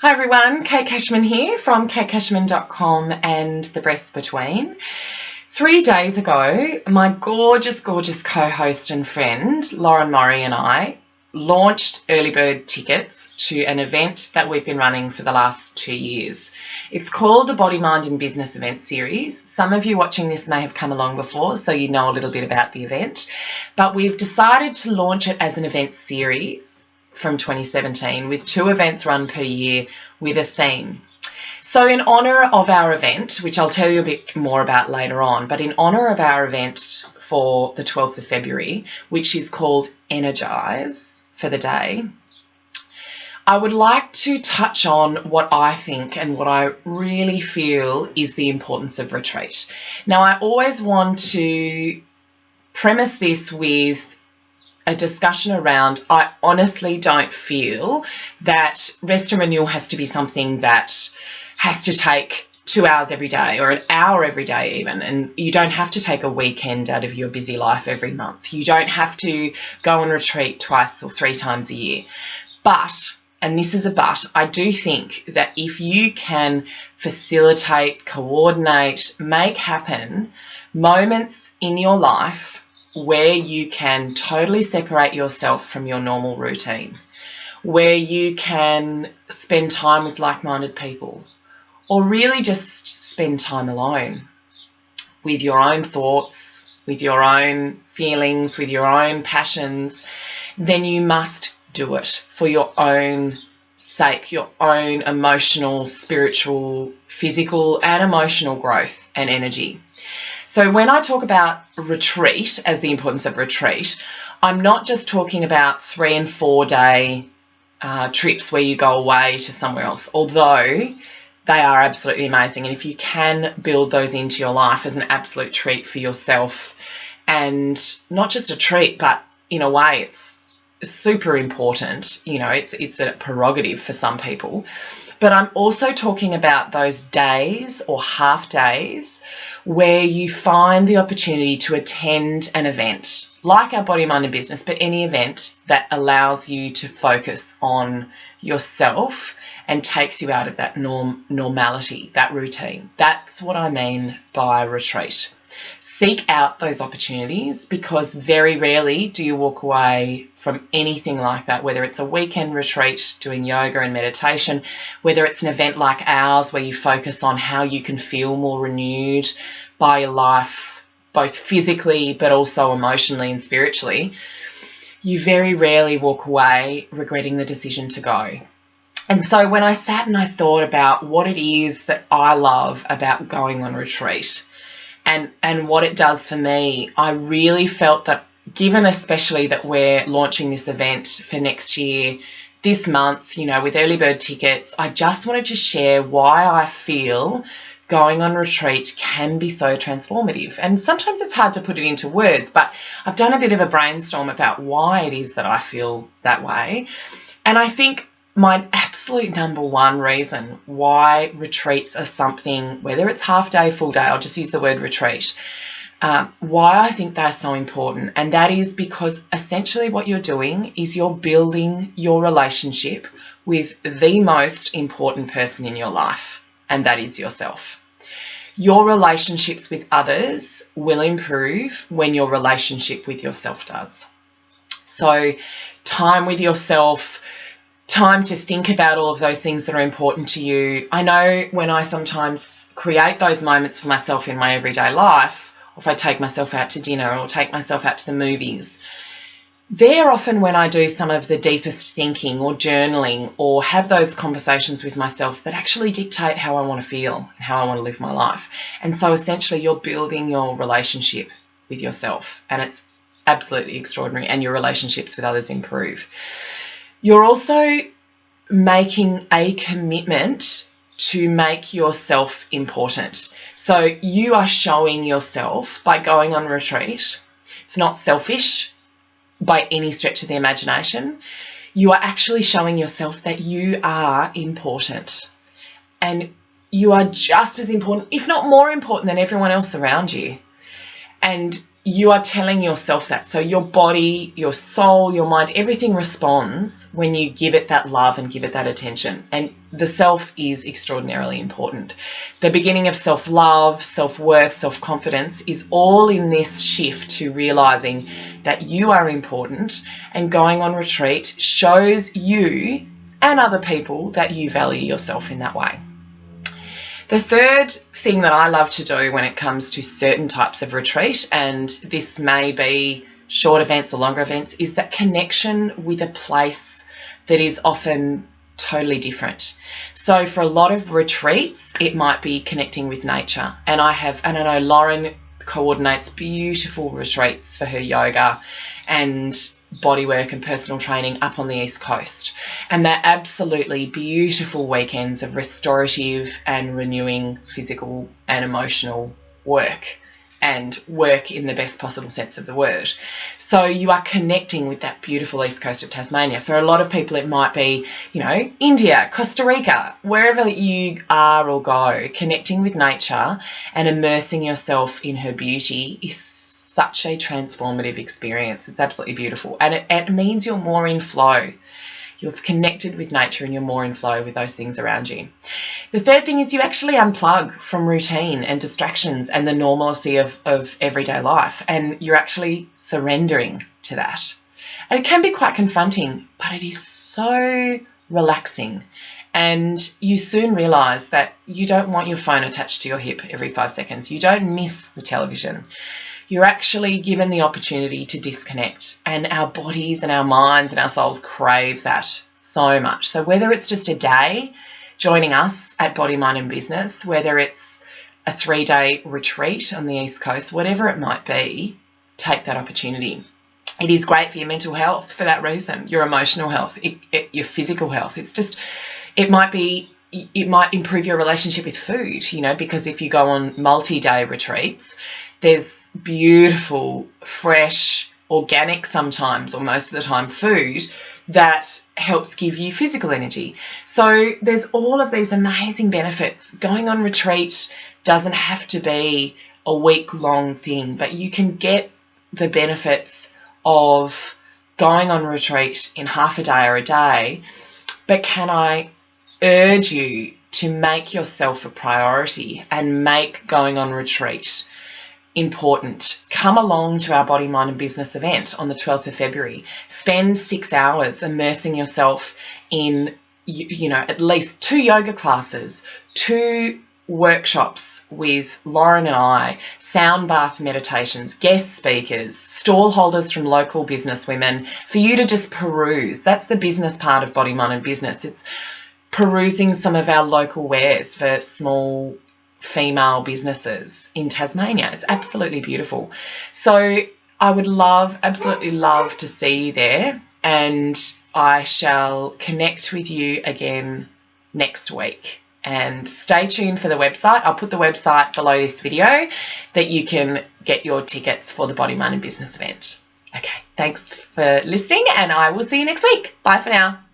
Hi everyone, Kate Cashman here from katecashman.com and The Breath Between. 3 days ago, my gorgeous co-host and friend, Lauren Murray, and I launched early bird tickets to an event that we've been running for the last 2 years. It's called the Body, Mind and Business Event Series. Some of you watching this may have come along before, so you know a little bit about the event, but we've decided to launch it as an event series from 2017 with 2 events run per year with a theme. So in honour of our event, which I'll tell you a bit more about later on, but in honour of our event for the 12th of February, which is called Energise for the day, I would like to touch on what I think and what I really feel is the importance of retreat. Now, I always want to premise this with a discussion around, I honestly don't feel that rest and renewal has to be something that has to take 2 hours every day or an hour every day even, and you don't have to take a weekend out of your busy life every month. You don't have to go and retreat 2 or 3 times a year. But, and this is a but, I do think that if you can facilitate, coordinate, make happen moments in your life where you can totally separate yourself from your normal routine, where you can spend time with like-minded people, or really just spend time alone with your own thoughts, with your own feelings, with your own passions, then you must do it for your own sake, your own emotional, spiritual, physical and emotional growth and energy. So when I talk about retreat, as the importance of retreat, I'm not just talking about 3 and 4 day trips where you go away to somewhere else, although they are absolutely amazing. And if you can build those into your life as an absolute treat for yourself, and not just a treat, but in a way it's super important, you know, it's a prerogative for some people. But I'm also talking about those days or half days where you find the opportunity to attend an event like our Body, Mind and Business, but any event that allows you to focus on yourself and takes you out of that normality, that routine. That's what I mean by retreat. Seek out those opportunities, because very rarely do you walk away from anything like that, whether it's a weekend retreat doing yoga and meditation, whether it's an event like ours where you focus on how you can feel more renewed by your life, both physically but also emotionally and spiritually. You very rarely walk away regretting the decision to go. And so when I sat and I thought about what it is that I love about going on retreat and what it does for me, I really felt that, given especially that we're launching this event for next year, this month, you know, with early bird tickets, I just wanted to share why I feel going on retreat can be so transformative. And sometimes it's hard to put it into words, but I've done a bit of a brainstorm about why it is that I feel that way. And I think my absolute number one reason why retreats are something, whether it's half day, full day, I'll just use the word retreat, why I think they're so important. And that is because essentially what you're doing is you're building your relationship with the most important person in your life, and that is yourself. Your relationships with others will improve when your relationship with yourself does. So time with yourself, time to think about all of those things that are important to you. I know when I sometimes create those moments for myself in my everyday life, or if I take myself out to dinner or take myself out to the movies, they're often when I do some of the deepest thinking or journaling or have those conversations with myself that actually dictate how I want to feel and how I want to live my life. And so essentially you're building your relationship with yourself, and it's absolutely extraordinary, and your relationships with others improve. You're also making a commitment to make yourself important. So you are showing yourself by going on retreat. It's not selfish by any stretch of the imagination. You are actually showing yourself that you are important, and you are just as important, if not more important, than everyone else around you. And you are telling yourself that. So your body, your soul, your mind, everything responds when you give it that love and give it that attention. And the self is extraordinarily important. The beginning of self-love, self-worth, self-confidence is all in this shift to realizing that you are important, and going on retreat shows you and other people that you value yourself in that way. The third thing that I love to do when it comes to certain types of retreat, and this may be short events or longer events, is that connection with a place that is often totally different. So for a lot of retreats, it might be connecting with nature. And I know Lauren coordinates beautiful retreats for her yoga and bodywork and personal training up on the East Coast. And they're absolutely beautiful weekends of restorative and renewing physical and emotional work, and work in the best possible sense of the word. So you are connecting with that beautiful East Coast of Tasmania. For a lot of people, it might be, India, Costa Rica, wherever you are or go, connecting with nature and immersing yourself in her beauty is such a transformative experience. It's absolutely beautiful. And it means you're more in flow. You've connected with nature and you're more in flow with those things around you. The third thing is you actually unplug from routine and distractions and the normalcy of everyday life, and you're actually surrendering to that. And it can be quite confronting, but it is so relaxing. And you soon realise that you don't want your phone attached to your hip every 5 seconds. You don't miss the television. You're actually given the opportunity to disconnect, and our bodies and our minds and our souls crave that so much. So whether it's just a day joining us at Body, Mind and Business, whether it's a 3-day retreat on the East Coast, whatever it might be, take that opportunity. It is great for your mental health for that reason, your emotional health, your physical health. It might improve your relationship with food, because if you go on multi-day retreats, there's beautiful, fresh, organic sometimes, or most of the time, food that helps give you physical energy. So there's all of these amazing benefits. Going on retreat doesn't have to be a week-long thing, but you can get the benefits of going on retreat in half a day or a day. But can I urge you to make yourself a priority and make going on retreat important? Come along to our Body, Mind and Business event on the 12th of February. Spend 6 hours immersing yourself in, at least 2 yoga classes, 2 workshops with Lauren and I, sound bath meditations, guest speakers, stall holders from local business women for you to just peruse. That's the business part of Body, Mind and Business. It's perusing some of our local wares for small female businesses in Tasmania. It's absolutely beautiful. So I would absolutely love to see you there, and I shall connect with you again next week. And stay tuned for the website. I'll put the website below this video that you can get your tickets for the Body, Mind and Business event. Okay, thanks for listening, and I will see you next week. Bye for now.